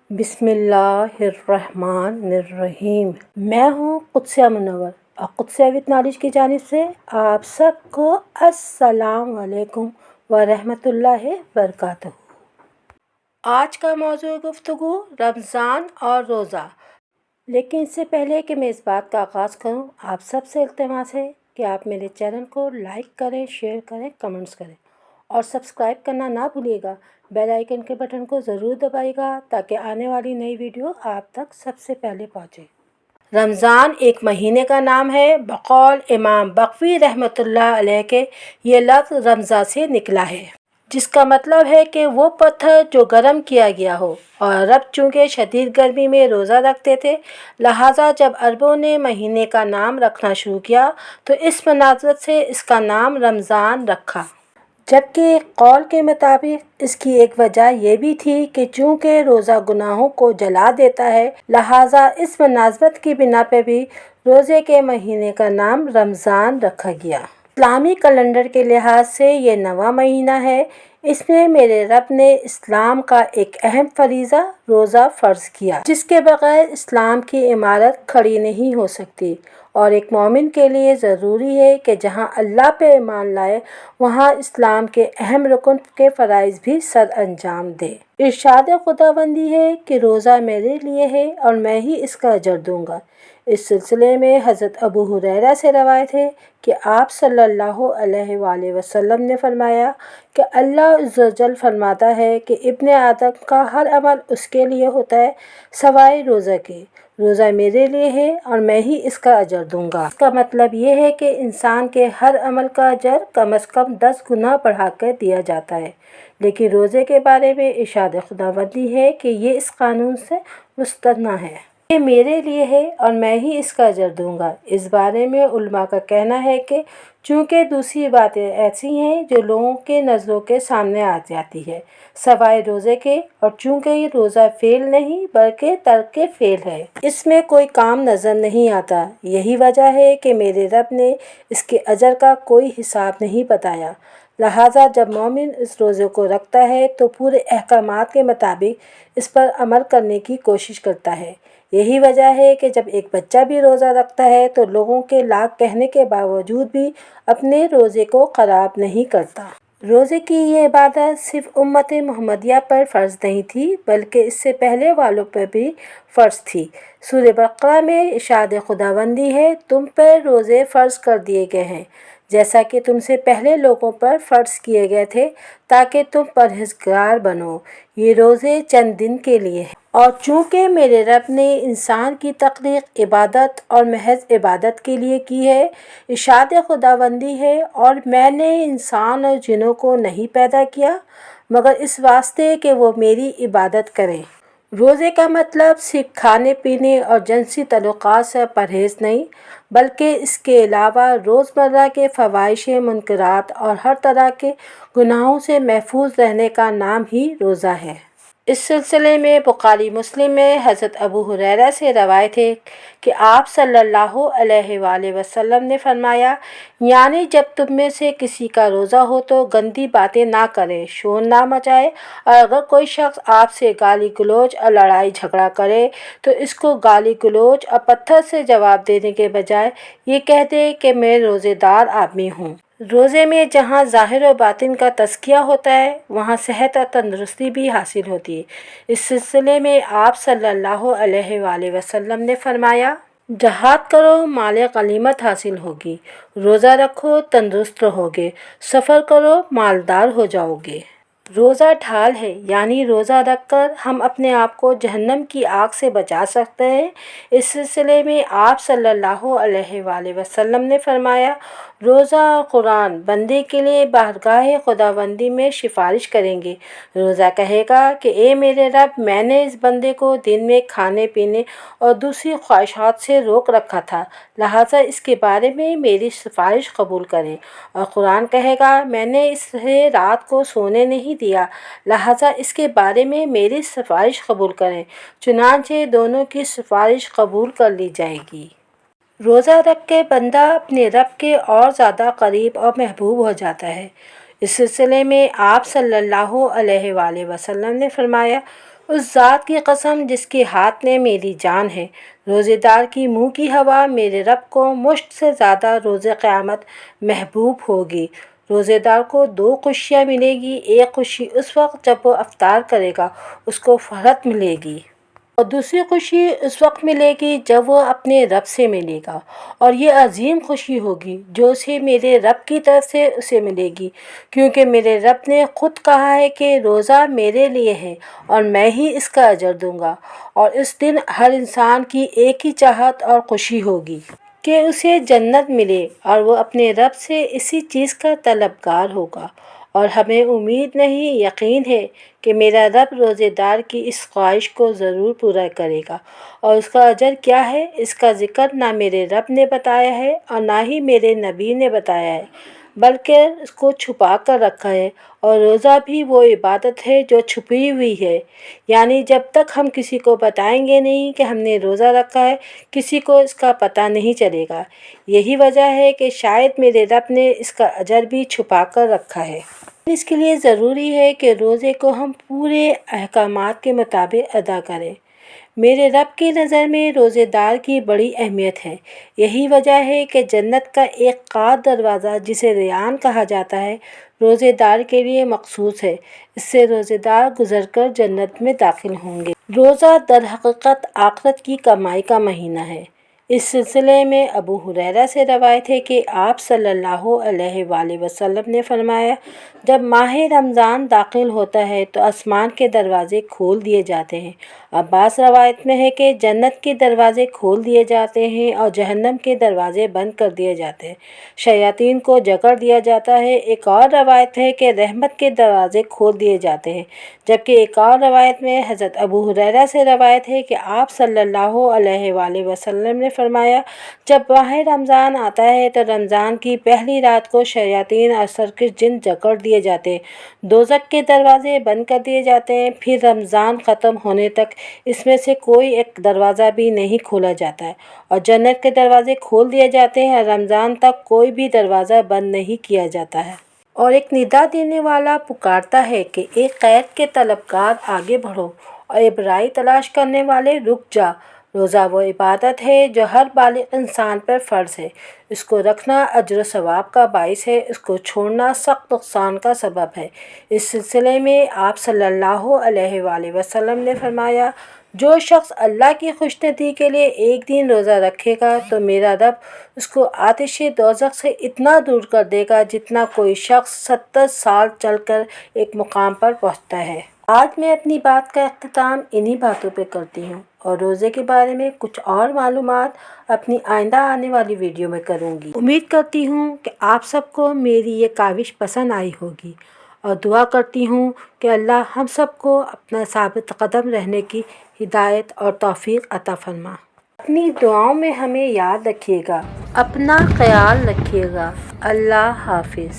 बिस्मिल्लाहिर्रहमानिर्रहीम। मैं हूँ कुद्सिया मुनव्वर और कुद्सिया विद नॉलेज की जानिब से आप सबको अस्सलाम वालेकुम व रहमतुल्लाहि बरकातहू। आज का मौजू गुफ्तगू रमज़ान और रोज़ा। लेकिन इससे पहले कि मैं इस बात का आगाज़ करूँ, आप सबसे इल्तिमास है कि आप मेरे चैनल को लाइक करें, शेयर करें, कमेंट्स करें और सब्सक्राइब करना ना भूलिएगा। बेल आइकन के बटन को ज़रूर दबाइएगा ताकि आने वाली नई वीडियो आप तक सबसे पहले पहुँचे। रमज़ान एक महीने का नाम है। बकौल इमाम बकवी रहमतुल्लाह अलैह के ये लफ्ज़ रमज़ा से निकला है, जिसका मतलब है कि वो पत्थर जो गर्म किया गया हो। और अरब चूँकि शदीद गर्मी में रोज़ा रखते थे, लिहाजा जब अरबों ने महीने का नाम रखना शुरू किया तो इस मुनासबत से इसका नाम रमज़ान रखा। जबकि एक कौल के मुताबिक इसकी एक वजह यह भी थी कि चूँकि रोज़ा गुनाहों को जला देता है, लिहाजा इस मुनासबत की बिना पर भी रोज़े के महीने का नाम रमज़ान रखा गया। इस्लामी कैलेंडर के लिहाज से ये 9वां महीना है। इसमें मेरे रब ने इस्लाम का एक अहम फरीज़ा रोज़ा फ़र्ज़ किया, जिसके बगैर इस्लाम की इमारत खड़ी नहीं हो सकती। और एक मोमिन के लिए ज़रूरी है कि जहाँ अल्लाह पे ईमान लाए वहाँ इस्लाम के अहम रुकन के फ़राइज़ भी सर अंजाम दे। इरशाद खुदाबंदी है कि रोज़ा मेरे लिए है और मैं ही इसका अजर दूँगा। इस सिलसिले में हज़रत अबू हुरैरा से रवायत है कि आप सल्लल्लाहु अलैहि वसल्लम ने फरमाया कि अल्लाह अज़्ज़ व जल फरमाता है कि इब्ने आदम का हर अमल उसके लिए होता है सवाए रोज़ा के। रोज़ा मेरे लिए है और मैं ही इसका अजर दूँगा। इसका मतलब ये है कि इंसान के हर अमल का अजर कम से कम 10 गुना बढ़ाकर दिया जाता है। लेकिन रोज़े के बारे में इरशाद खुदाबंदी है कि ये इस कानून से मुस्तस्ना है, ये मेरे लिए है और मैं ही इसका अजर दूँगा। इस बारे में उलमा का कहना है कि चूँकि दूसरी बातें ऐसी हैं जो लोगों के नज़रों के सामने आ जाती है सवाए रोज़े के, और चूँकि ये रोज़ा फ़ेल नहीं बल्कि तर्क फ़ेल है, इसमें कोई काम नज़र नहीं आता। यही वजह है कि मेरे रब ने इसके अजर का कोई हिसाब नहीं बताया। लिहाजा जब मोमिन इस रोज़े को रखता है तो पूरे अहकामात के मुताबिक इस पर अमल करने की कोशिश करता है। यही वजह है कि जब एक बच्चा भी रोज़ा रखता है तो लोगों के लाख कहने के बावजूद भी अपने रोज़े को ख़राब नहीं करता। रोज़े की ये इबादत सिर्फ़ उम्मत मोहम्मदिया पर फ़र्ज़ नहीं थी बल्कि इससे पहले वालों पर भी फ़र्ज़ थी। सूरह बक़रा में इरशाद खुदाबंदी है, तुम पर रोज़े फ़र्ज़ कर दिए गए हैं जैसा कि तुमसे पहले लोगों पर फ़र्ज़ किए गए थे ताकि तुम परहेज़गार बनो। ये रोज़े चंद दिन के लिए हैं। और चूँकि मेरे रब ने इंसान की तख्लीक़ इबादत और महज इबादत के लिए की है, इरशाद खुदाबंदी है, और मैंने इंसान और जिन्नों को नहीं पैदा किया मगर इस वास्ते कि वो मेरी इबादत करें। रोज़े का मतलब सिर्फ खाने पीने और जिनसी तल्लुक़ात से परहेज़ नहीं बल्कि इसके अलावा रोज़मर्रा के फ़वाहिश, मुनकरात और हर तरह के गुनाहों से महफूज रहने का नाम ही रोज़ा है। इस सिलसिले में बुखारी मुस्लिम में हज़रत अबू हुरैरा से रवायत है कि आप सल्लल्लाहु अलैहि वसल्लम ने फरमाया, यानी जब तुम में से किसी का रोज़ा हो तो गंदी बातें ना करे, शोर ना मचाए, और अगर कोई शख्स आपसे गाली गलौज और लड़ाई झगड़ा करे तो इसको गाली गलौज और पत्थर से जवाब देने के बजाय ये कह दे कि मैं रोज़ेदार आदमी हूँ। रोज़े में जहाँ ज़ाहिर और बातिन का तज़किया होता है वहाँ सेहत और तंदुरुस्ती भी हासिल होती है। इस सिलसिले में आप सल्लल्लाहु अलैहि वसल्लम ने फरमाया, जहाद करो माल गनीमत हासिल होगी, रोज़ा रखो तंदुरुस्त रहोगे, सफ़र करो मालदार हो जाओगे। रोज़ा ढाल है, यानी रोज़ा रखकर हम अपने आप को जहन्नम की आग से बचा सकते हैं। इस सिलसिले में आप सल्लल्लाहु अलैहि वसल्लम ने फरमाया, रोज़ा और कुरान बंदे के लिए बारगाह खुदाबंदी में सिफारिश करेंगे। रोज़ा कहेगा कि ए मेरे रब, मैंने इस बंदे को दिन में खाने पीने और दूसरी ख्वाहिशात से रोक रखा था, लिहाजा इसके बारे में मेरी सिफारिश कबूल करें। और कुरान कहेगा, मैंने इसे रात को सोने नहीं दिया, लिहाजा इसके बारे में मेरी सिफारिश कबूल करें। चुनांचे दोनों की सिफारिश कबूल कर ली जाएगी। रोज़ा रख के बंदा अपने रब के और ज़्यादा करीब और महबूब हो जाता है। इस सिलसिले में आप सल्लल्लाहु अलैहि वसल्लम ने फरमाया, اس ذات کی قسم جس کے ہاتھ میں میری جان ہے، روزے دار کی منہ کی ہوا میرے رب کو مشت سے زیادہ روز قیامت محبوب ہوگی۔ روزے دار کو دو خوشیاں ملے گی، ایک خوشی اس وقت جب وہ افطار کرے گا، اس کو فرحت ملے گی، اور دوسری خوشی اس وقت ملے گی جب وہ اپنے رب سے ملے گا، اور یہ عظیم خوشی ہوگی جو اسے میرے رب کی طرف سے اسے ملے گی، کیونکہ میرے رب نے خود کہا ہے کہ روزہ میرے لیے ہے اور میں ہی اس کا اجر دوں گا۔ اور اس دن ہر انسان کی ایک ہی چاہت اور خوشی ہوگی کہ اسے جنت ملے، اور وہ اپنے رب سے اسی چیز کا طلبگار ہوگا۔ اور ہمیں امید نہیں، یقین ہے کہ میرا رب روزے دار کی اس خواہش کو ضرور پورا کرے گا۔ اور اس کا اجر کیا ہے، اس کا ذکر نہ میرے رب نے بتایا ہے اور نہ ہی میرے نبی نے بتایا ہے، بلکہ اس کو چھپا کر رکھا ہے۔ اور روزہ بھی وہ عبادت ہے جو چھپی ہوئی ہے، یعنی جب تک ہم کسی کو بتائیں گے نہیں کہ ہم نے روزہ رکھا ہے، کسی کو اس کا پتہ نہیں چلے گا۔ یہی وجہ ہے کہ شاید میرے رب نے اس کا اجر بھی چھپا کر رکھا ہے۔ اس کے لیے ضروری ہے کہ روزے کو ہم پورے احکامات کے مطابق ادا کریں۔ میرے رب کی نظر میں روزے دار کی بڑی اہمیت ہے۔ یہی وجہ ہے کہ جنت کا ایک خاص دروازہ جسے ریان کہا جاتا ہے، روزے دار کے لیے مخصوص ہے۔ اس سے روزے دار گزر کر جنت میں داخل ہوں گے۔ روزہ در حقیقت آخرت کی کمائی کا مہینہ ہے۔ اس سلسلے میں ابو ہریرہ سے روایت ہے کہ آپ صلی اللہ علیہ وآلہ وسلم نے فرمایا، جب ماہ رمضان داخل ہوتا ہے تو آسمان کے دروازے کھول دیے جاتے ہیں۔ بعض روایت میں ہے کہ جنت کے دروازے کھول دیے جاتے ہیں اور جہنم کے دروازے بند کر دیے جاتے ہیں، شیاطین کو جکڑ دیا جاتا ہے۔ ایک اور روایت ہے کہ رحمت کے دروازے کھول دیے جاتے ہیں، جبکہ ایک اور روایت میں حضرت ابو ہریرہ سے روایت ہے کہ آپ صلی اللہ علیہ وآلہ وسلم نے فرمایا، جب ماہ رمضان آتا ہے تو رمضان کی پہلی رات کو شیاطین اور سرکش جن جکڑ دیے جاتے ہیں، دوزخ کے دروازے بند کر دیے جاتے ہیں، پھر رمضان ختم ہونے تک اس میں سے کوئی ایک دروازہ بھی نہیں کھولا جاتا ہے، اور جنت کے دروازے کھول دیے جاتے ہیں اور رمضان تک کوئی بھی دروازہ بند نہیں کیا جاتا ہے۔ اور ایک ندا دینے والا پکارتا ہے کہ اے خیر کے طلبگار آگے بڑھو، اور اے برائی تلاش کرنے والے رک جا۔ روزہ وہ عبادت ہے جو ہر بالغ انسان پر فرض ہے۔ اس کو رکھنا اجر و ثواب کا باعث ہے، اس کو چھوڑنا سخت نقصان کا سبب ہے۔ اس سلسلے میں آپ صلی اللہ علیہ وآلہ وسلم نے فرمایا، جو شخص اللہ کی خوشنودی کے لیے ایک دن روزہ رکھے گا تو میرا رب اس کو آتش دوزخ سے اتنا دور کر دے گا جتنا کوئی شخص 70 سال چل کر ایک مقام پر پہنچتا ہے۔ آج میں اپنی بات کا اختتام انہی باتوں پہ کرتی ہوں، اور روزے کے بارے میں کچھ اور معلومات اپنی آئندہ آنے والی ویڈیو میں کروں گی۔ امید کرتی ہوں کہ آپ سب کو میری یہ کاوش پسند آئی ہوگی، اور دعا کرتی ہوں کہ اللہ ہم سب کو اپنا ثابت قدم رہنے کی ہدایت اور توفیق عطا فرما۔ اپنی دعاؤں میں ہمیں یاد رکھیے گا، اپنا خیال رکھیے گا۔ اللہ حافظ۔